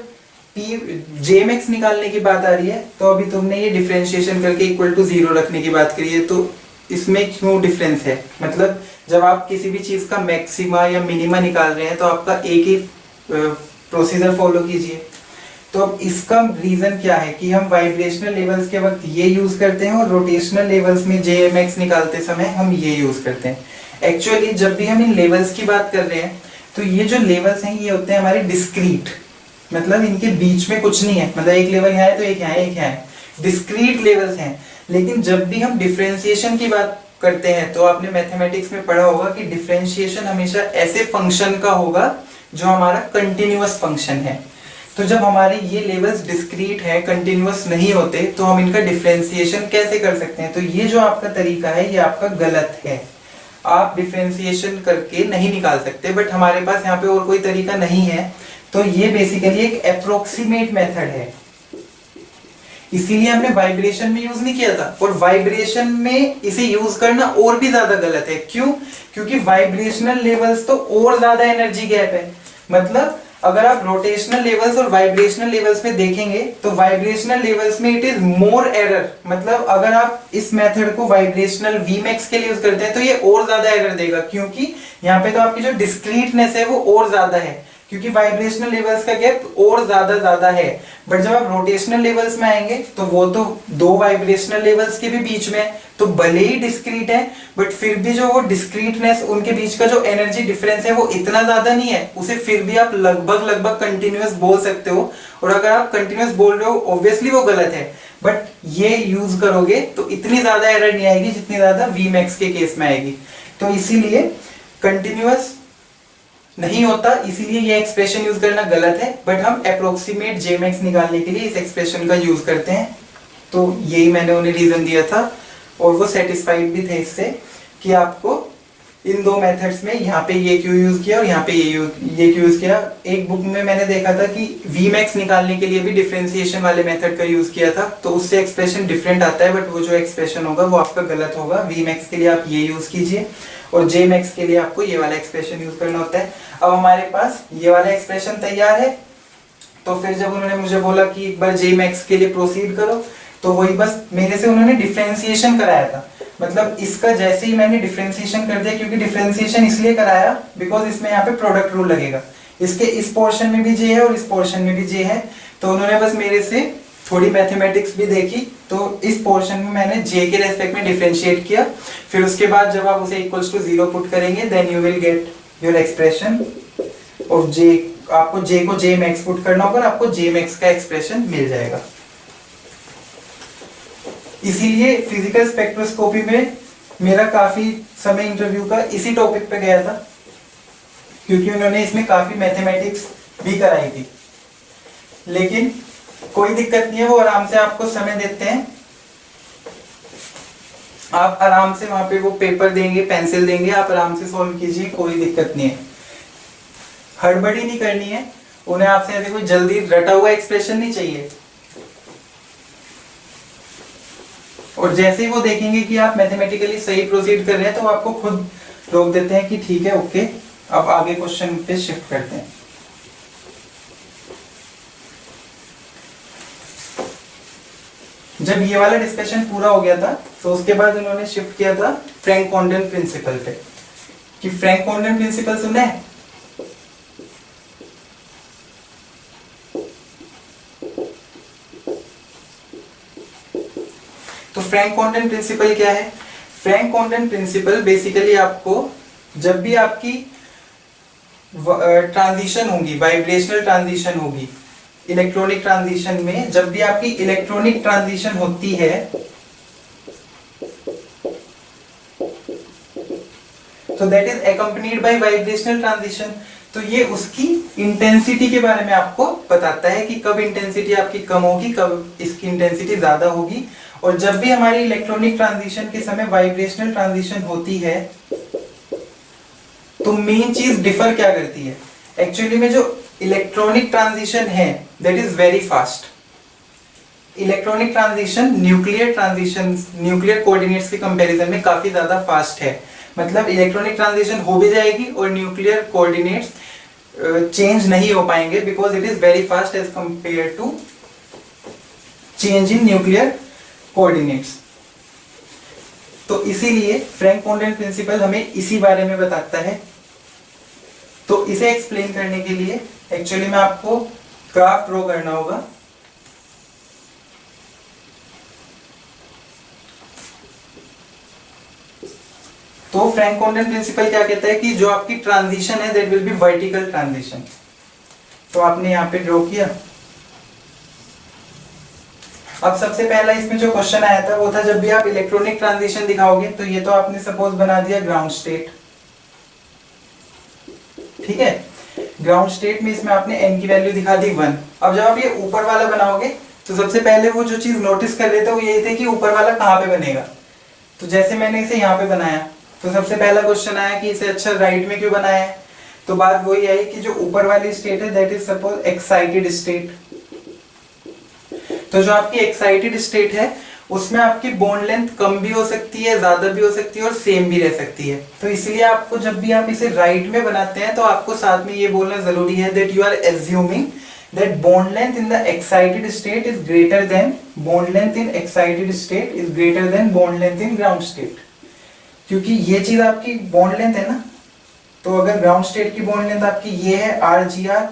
पी जे मैक्स निकालने की बात आ रही है तो अभी तुमने ये डिफरेंशिएशन करके इक्वल टू जीरो रखने की बात करी है, तो इसमें क्यों डिफरेंस है? मतलब जब आप किसी भी चीज का मैक्सिमा या मिनिमा निकाल रहे हैं तो आपका एक ही प्रोसीजर फॉलो कीजिए। तो अब इसका रीजन क्या है कि हम वाइब्रेशनल लेवल्स के वक्त ये यूज करते हैं और रोटेशनल लेवल्स में जे मैक्स निकालते समय हम ये यूज करते हैं। एक्चुअली जब भी हम इन लेवल्स की बात कर रहे हैं तो ये जो लेवल्स हैं ये होते हैं हमारे डिस्क्रीट, मतलब इनके बीच में कुछ नहीं है, मतलब एक लेवल यहाँ है तो एक यहाँ है, एक यहाँ है, डिस्क्रीट लेवल्स हैं। लेकिन जब भी हम डिफरेंशिएशन की बात करते हैं तो आपने मैथमेटिक्स में पढ़ा होगा कि डिफरेंशिएशन हमेशा ऐसे फंक्शन का होगा जो हमारा कंटिन्यूअस फंक्शन है। तो जब हमारे ये लेवल्स डिस्क्रीट है, कंटिन्यूअस नहीं होते, तो हम इनका डिफरेंशिएशन कैसे कर सकते हैं? तो ये जो आपका तरीका है ये आपका गलत है, आप डिफरेंशिएशन करके नहीं निकाल सकते। बट हमारे पास यहाँ पे और कोई तरीका नहीं है, तो ये बेसिकली एक अप्रोक्सीमेट मेथड है, इसीलिए हमने वाइब्रेशन में यूज नहीं किया था। और वाइब्रेशन में इसे यूज करना और भी ज्यादा गलत है। क्यों? क्योंकि वाइब्रेशनल लेवल्स तो और ज्यादा एनर्जी गैप है। मतलब अगर आप रोटेशनल लेवल्स और वाइब्रेशनल लेवल्स में देखेंगे तो वाइब्रेशनल लेवल्स में इट इज मोर एरर, मतलब अगर आप इस मेथड को वाइब्रेशनल वी मैक्स के लिए यूज करते हैं तो ये और ज्यादा एरर देगा, क्योंकि यहाँ पे तो आपकी जो डिस्क्रीटनेस है वो और ज्यादा है, क्योंकि वाइब्रेशनल लेवल्स का गैप और ज्यादा है। बट जब आप रोटेशनल लेवल्स में आएंगे तो वो तो दो वाइब्रेशनल लेवल्स के भी बीच में है, तो भले ही डिस्क्रीट है बट फिर भी जो वो डिस्क्रीटनेस, उनके बीच का जो एनर्जी डिफरेंस है वो इतना ज्यादा नहीं है, उसे फिर भी आप लगभग कंटिन्यूअस बोल सकते हो। और अगर आप कंटिन्यूअस बोल रहे हो ऑब्वियसली वो गलत है, बट ये यूज करोगे तो इतनी ज्यादा एरर नहीं आएगी जितनी ज्यादा वी मैक्स के केस में आएगी। तो इसीलिए कंटिन्यूअस नहीं होता, इसीलिए ये एक्सप्रेशन यूज करना गलत है। बट हम अप्रोक्सीमेट जे मैक्स निकालने के लिए इस एक्सप्रेशन का यूज करते हैं। तो यही मैंने उन्हें रीजन दिया था और वो सेटिस्फाइड भी थे इससे कि आपको इन दो मेथड्स में यहाँ पे ये क्यों यूज किया और यहाँ पे ये क्यों यूज किया। एक बुक में मैंने देखा था कि वी मैक्स निकालने के लिए भी डिफरेंशिएशन वाले मेथड का यूज किया था, तो उससे एक्सप्रेशन डिफरेंट आता है, बट वो जो एक्सप्रेशन होगा वो आपका गलत होगा। वी मैक्स के लिए आप ये यूज कीजिए और जे मैक्स के लिए आपको ये वाला एक्सप्रेशन यूज करना होता है। अब हमारे पास ये वाला एक्सप्रेशन तैयार है, तो फिर जब उन्होंने मुझे बोला कि एक बार जे मैक्स के लिए प्रोसीड करो, तो वही बस मेरे से उन्होंने डिफरेंशिएशन कराया था। मतलब इसका जैसे ही मैंने डिफरेंशिएशन कर दिया, क्योंकि डिफरेंशिएशन इसलिए कराया बिकॉज इसमें यहाँ पे प्रोडक्ट रूल लगेगा, इसके इस पोर्शन में भी जे है और इस पोर्शन में भी जे है, तो उन्होंने बस मेरे से थोड़ी मैथमेटिक्स भी देखी, तो इस पोर्शन में मैंने जे के रेस्पेक्ट में डिफरेंशिएट किया। फिर उसके बाद जब आप उसे इक्वल्स टू 0 पुट करेंगे then you will get your expression of J. आपको जे को जे मैक्स पुट करना होगा, आपको जे मैक्स का एक्सप्रेशन मिल जाएगा। इसीलिए फिजिकल स्पेक्ट्रोस्कोपी में मेरा काफी समय इंटरव्यू का इसी टॉपिक पे गया था, क्योंकि उन्होंने इसमें काफी मैथमेटिक्स भी कराई थी। लेकिन कोई दिक्कत नहीं है, वो आराम से आपको समय देते हैं, आप आराम से वहां पे वो पेपर देंगे, पेंसिल देंगे, आप आराम से सॉल्व कीजिए, कोई दिक्कत नहीं है। हड़बड़ी नहीं करनी है, उन्हें आपसे ऐसे कोई जल्दी रटा हुआ एक्सप्रेशन नहीं चाहिए। और जैसे ही वो देखेंगे कि आप मैथमेटिकली सही प्रोसीड कर रहे हैं तो आपको खुद रोक देते हैं कि ठीक है, ओके, अब आगे क्वेश्चन पे शिफ्ट करते हैं। जब ये वाला डिस्कशन पूरा हो गया था तो उसके बाद उन्होंने शिफ्ट किया था फ्रैंक कॉन्डन प्रिंसिपल पे, कि फ्रैंक कॉन्डन प्रिंसिपल सुना है? तो फ्रैंक कॉन्डन प्रिंसिपल क्या है? फ्रैंक कॉन्डन प्रिंसिपल बेसिकली आपको जब भी आपकी ट्रांजिशन होगी, वाइब्रेशनल ट्रांजिशन होगी, इलेक्ट्रॉनिक ट्रांजिशन में जब भी आपकी इलेक्ट्रॉनिक ट्रांजिशन होती है तो that is accompanied by vibrational transition. तो ये उसकी इंटेंसिटी के बारे में आपको बताता है कि कब इंटेंसिटी आपकी कम होगी, कब इसकी इंटेंसिटी ज्यादा होगी। और जब भी हमारी इलेक्ट्रॉनिक ट्रांजिशन के समय वाइब्रेशनल ट्रांजिशन होती है तो मेन चीज डिफर क्या करती है, एक्चुअली में जो इलेक्ट्रॉनिक ट्रांजिशन है that is very fast. Electronic transition nuclear coordinates के कंपैरिजन में काफी ज्यादा फास्ट है। मतलब इलेक्ट्रॉनिक ट्रांजिशन हो भी जाएगी और न्यूक्लियर कोऑर्डिनेट्स चेंज नहीं हो पाएंगे because it is very fast as compare to change in nuclear coordinates. तो इसीलिए फ्रैंक कोंडोन प्रिंसिपल हमें इसी बारे में बताता है। तो इसे एक्सप्लेन करने के लिए एक्चुअली में आपको ग्राफ ड्रॉ करना होगा। तो फ्रैंक कोंडोन प्रिंसिपल क्या कहता है कि जो आपकी ट्रांजिशन है that will be vertical transition. तो आपने यहां पे ड्रॉ किया। अब सबसे पहला इसमें जो क्वेश्चन आया था वो था जब भी आप इलेक्ट्रॉनिक ट्रांजिशन दिखाओगे, तो ये तो आपने सपोज बना दिया ग्राउंड स्टेट, ठीक है। ग्राउंड स्टेट में इसमें आपने n की वैल्यू दिखा दी 1। अब जब आप ये ऊपर वाला बनाओगे तो सबसे पहले वो जो चीज नोटिस कर रहे थे वो यही थे कि ऊपर वाला कहाँ पे बनेगा। तो जैसे मैंने इसे यहाँ पे बनाया तो सबसे पहला क्वेश्चन आया कि इसे अच्छा राइट में क्यों बनाया है। तो बात वही आई कि जो ऊपर वाली स्टेट है that is suppose excited state. तो जो आपकी एक्साइटेड स्टेट है उसमें आपकी बॉन्ड लेंथ कम भी हो सकती है, ज्यादा भी हो सकती है और सेम भी रह सकती है। तो इसलिए आपको जब भी आप इसे राइट में बनाते हैं तो आपको साथ में ये बोलना जरूरी है that you are assuming that bond length in the excited state is greater than bond length in excited state is greater than bond length in ground state। क्योंकि ये चीज आपकी बॉन्ड लेंथ है ना, तो अगर ग्राउंड स्टेट की bond length आपकी ये है RGR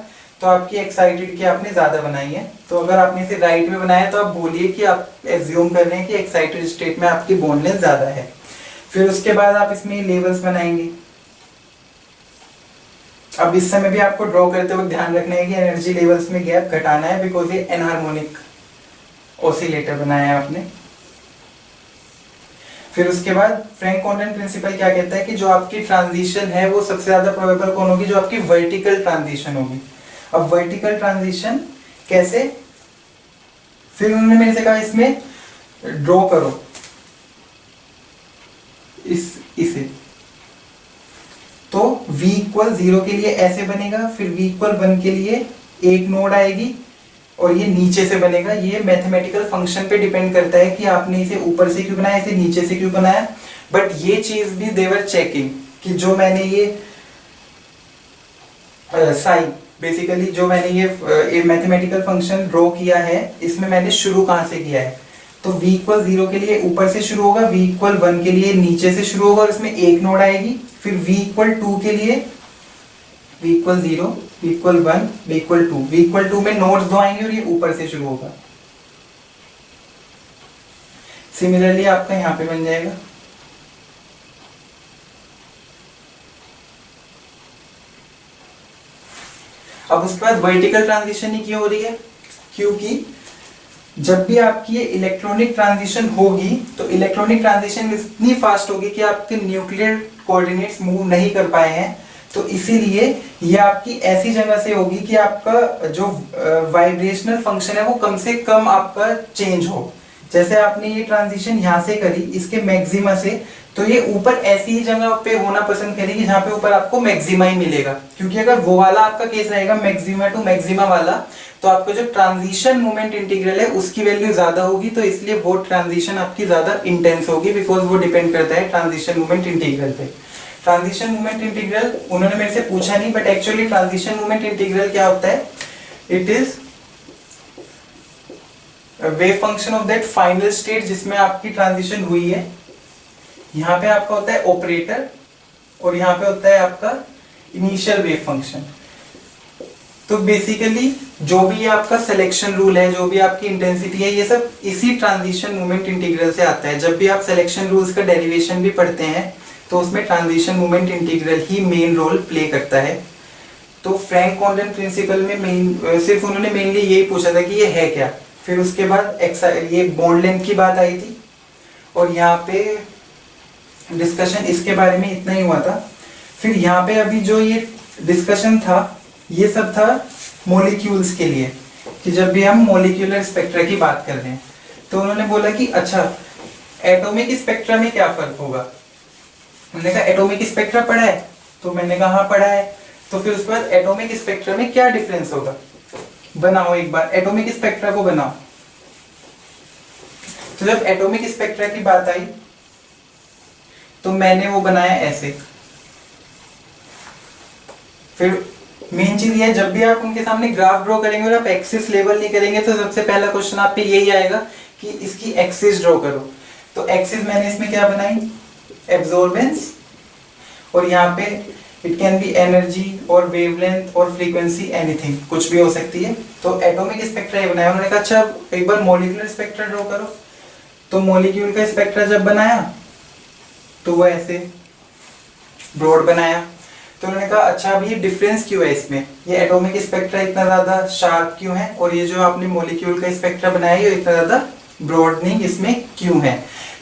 तो आपकी एक्साइटेड की आपने ज्यादा बनाई है। तो अगर आपने इसे राइट में बनाया तो आप बोलिए कि आप एज्यूम कर रहे हैं कि एक्साइटेड स्टेट में आपकी बॉन्ड लेंथ ज्यादा है। फिर उसके बाद आप इसमें लेवल्स बनाएंगे। अब इस समय भी आपको ड्रॉ करते वक्त ध्यान रखना है कि एनर्जी लेवल्स में गैप घटाना है बिकॉज ये एनहार्मोनिक ऑसिलेटर बनाया है आपने। फिर उसके बाद फ्रैंक कोंडोन प्रिंसिपल क्या कहता है कि जो आपकी ट्रांजिशन है वो सबसे ज्यादा प्रोबेबल कौन होगी, जो आपकी वर्टिकल ट्रांजिशन होगी। अब वर्टिकल ट्रांजिशन कैसे, फिर उन्होंने मेरे से कहा इसमें ड्रॉ करो इसे। तो v इक्वल 0 के लिए ऐसे बनेगा, फिर v इक्वल 1 के लिए एक नोड आएगी और ये नीचे से बनेगा। ये मैथमेटिकल फंक्शन पे डिपेंड करता है कि आपने इसे ऊपर से क्यों बनाया, इसे नीचे से क्यों बनाया। बट ये चीज भी देवर चेकिंग कि जो मैंने ये साइन बेसिकली जो मैंने ये मैथमेटिकल फंक्शन ड्रॉ किया है इसमें मैंने शुरू कहाँ से किया है। तो v इक्वल 0 के लिए ऊपर से शुरू होगा, v इक्वल 1 के लिए नीचे से शुरू होगा और इसमें एक नोड आएगी। फिर v इक्वल 2 के लिए v equal 0, v equal 1, v equal 2। v equal 2 में नोड्स दो आएंगे और ये ऊपर से शुरू होगा। सिमिलरली आपका यहाँ पे बन जाएगा। अब उसके बाद वर्टिकल ट्रांजिशन ही क्यों हो रही है, क्योंकि जब भी आपकी ये इलेक्ट्रॉनिक ट्रांजिशन होगी तो इलेक्ट्रॉनिक ट्रांजिशन इतनी फास्ट होगी कि आपके न्यूक्लियर कोऑर्डिनेट्स मूव नहीं कर पाए हैं। तो इसीलिए ये आपकी ऐसी जगह से होगी कि आपका जो वाइब्रेशनल फंक्शन है वो कम से कम आपका चेंज हो। जैसे आपने ये ट्रांजिशन यहाँ से करी इसके मैक्सिमा से, तो ये ऊपर ऐसी ही जगह पे होना पसंद करेगी जहाँ पे ऊपर आपको मैक्सिमा ही मिलेगा। क्योंकि अगर वो वाला आपका केस रहेगा मैक्सिमा टू मैक्सिमा वाला, तो आपका जो ट्रांजिशन मोमेंट इंटीग्रल है उसकी वैल्यू ज्यादा होगी। तो इसलिए वो ट्रांजिशन आपकी ज्यादा इंटेंस होगी बिकॉज वो डिपेंड करता है ट्रांजिशन मोमेंट इंटीग्रल पे। ट्रांजिशन मोमेंट इंटीग्रल उन्होंने मेरे से पूछा नहीं, but actually transition moment integral क्या होता है, it is wave function of that final state जिसमें आपकी ट्रांजिशन हुई है। यहाँ पे आपका होता है ऑपरेटर और यहाँ पे होता है आपका इनिशियल वेव फंक्शन। तो बेसिकली जो भी आपका सिलेक्शन रूल है, जो भी आपकी इंटेंसिटी है, ये सब इसी ट्रांजिशन मोमेंट इंटीग्रल से आता है। जब भी आप सिलेक्शन रूल्स का डेरिवेशन भी पढ़ते हैं तो उसमें ट्रांजिशन मोमेंट इंटीग्रल ही मेन रोल प्ले करता है। तो फ्रैंक कोंडोन प्रिंसिपल में सिर्फ उन्होंने मेनली यही पूछा था कि ये है क्या। फिर उसके बाद ये बॉन्ड लेंथ की बात आई थी और यहाँ पे डिस्कशन इसके बारे में इतना ही हुआ था। फिर यहाँ पे अभी जो ये डिस्कशन था ये सब था मॉलिक्यूल्स के लिए, कि जब भी हम मॉलिक्यूलर स्पेक्ट्रा की बात कर रहे हैं तो उन्होंने बोला कि अच्छा एटॉमिक स्पेक्ट्रा में क्या फर्क होगा। मैंने कहा एटॉमिक स्पेक्ट्रा पढ़ा है, तो मैंने कहा हाँ पढ़ा है। तो फिर उसके बाद एटॉमिक स्पेक्ट्रा में क्या डिफरेंस होगा, बनाओ एक बार एटॉमिक स्पेक्ट्रा को बनाओ। तो जब एटॉमिक स्पेक्ट्रा की बात आई तो मैंने वो बनाया ऐसे। फिर मेन चीज ये, जब भी आप उनके सामने ग्राफ ड्रॉ करेंगे और आप एक्सिस लेवल नहीं करेंगे तो सबसे पहला क्वेश्चन आप पे यही आएगा कि इसकी एक्सिस ड्रॉ करो। तो एक्सिस मैंने इसमें क्या बनाई, एब्जॉर्बेंस, और यहाँ पे इट कैन बी एनर्जी और वेवलेंथ और फ्रीक्वेंसी, एनीथिंग, कुछ भी हो सकती है। तो एटॉमिक स्पेक्ट्रा ये बनाया। उन्होंने कहा अच्छा एक बार मॉलिक्यूलर स्पेक्ट्रा ड्रॉ करो। तो मॉलिक्यूल का स्पेक्ट्रा जब बनाया तो वो ऐसे ब्रॉड बनाया। तो उन्होंने कहा अच्छा अब ये डिफरेंस क्यों है इसमें, ये एटॉमिक स्पेक्ट्रा इतना ज्यादा शार्प क्यों है और ये जो आपने मॉलिक्यूल का स्पेक्ट्रा बनाया ये इतना ज्यादा ब्रॉडनिंग इसमें क्यों है।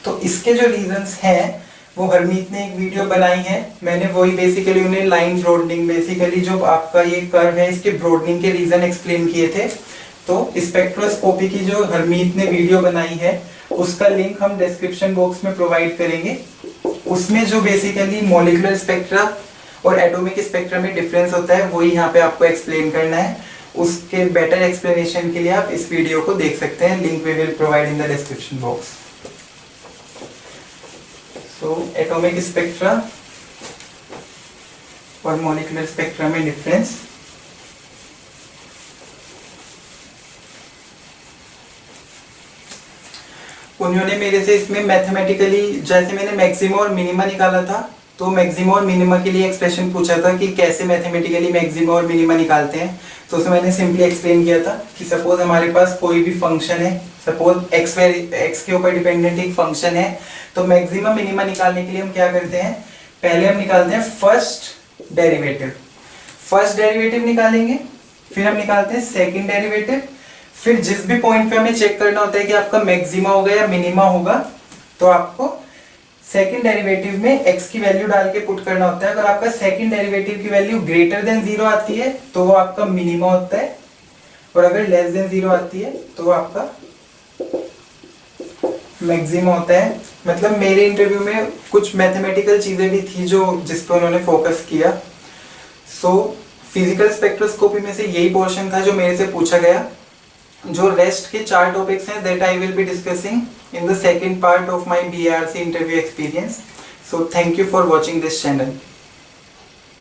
तो इसके जो रीजंस हैं वो हरमीत ने एक वीडियो बनाई है, मैंने वही बेसिकली उन्हें लाइन ब्रॉडनिंग, बेसिकली जो आपका ये कर्व है इसके ब्रॉडनिंग के रीजन एक्सप्लेन किए थे। तो स्पेक्ट्रोस्कोपी की जो हरमीत ने वीडियो बनाई है उसका लिंक हम डिस्क्रिप्शन बॉक्स में प्रोवाइड करेंगे। उसमें जो बेसिकली मॉलिक्यूलर स्पेक्ट्रा और एटॉमिक स्पेक्ट्रा में डिफरेंस होता है वही यहाँ पे आपको एक्सप्लेन करना है। उसके बेटर एक्सप्लेनेशन के लिए आप इस वीडियो को देख सकते हैं, link we will provide in the description box. So atomic spectra और मॉलिक्यूलर स्पेक्ट्रा में डिफरेंस। उन्होंने मेरे से इसमें मैथमेटिकली, जैसे मैंने मैक्सिमा और मिनिमा निकाला था तो मैक्सिमा और मिनिमा के लिए एक्सप्रेशन पूछा था कि कैसे मैथमेटिकली मैक्सिमा और मिनिमा निकालते हैं। तो उसमें मैंने सिंपली एक्सप्लेन किया था कि सपोज हमारे पास कोई भी फंक्शन है, सपोज एक्स के ऊपर डिपेंडेंट एक फंक्शन है, तो मैक्सिमा मिनिमा निकालने के लिए हम क्या करते हैं, पहले हम निकालते हैं फर्स्ट डेरिवेटिव। फर्स्ट डेरिवेटिव निकालेंगे, फिर हम निकालते हैं सेकेंड डेरिवेटिव, फिर जिस भी पॉइंट पे हमें चेक करना होता है कि आपका मैक्सिमा होगा या मिनिमा होगा तो आपको सेकंड डेरिवेटिव में x की वैल्यू डाल के पुट करना होता है। अगर आपका सेकंड डेरिवेटिव की वैल्यू ग्रेटर देन 0 आती है तो वो आपका मिनिमा होता है, और अगर लेस देन 0 आती है तो वो आपका मैक्सिमा होता है। मतलब मेरे इंटरव्यू में कुछ मैथमेटिकल चीजें भी थी जो जिस पर उन्होंने फोकस किया। सो फिजिकल स्पेक्ट्रोस्कोपी में से यही पोर्शन था जो मेरे से पूछा गया। जो रेस्ट के 4 टॉपिक्स हैं that I will be discussing in the second part of my BRC interview experience. So thank you for watching this channel.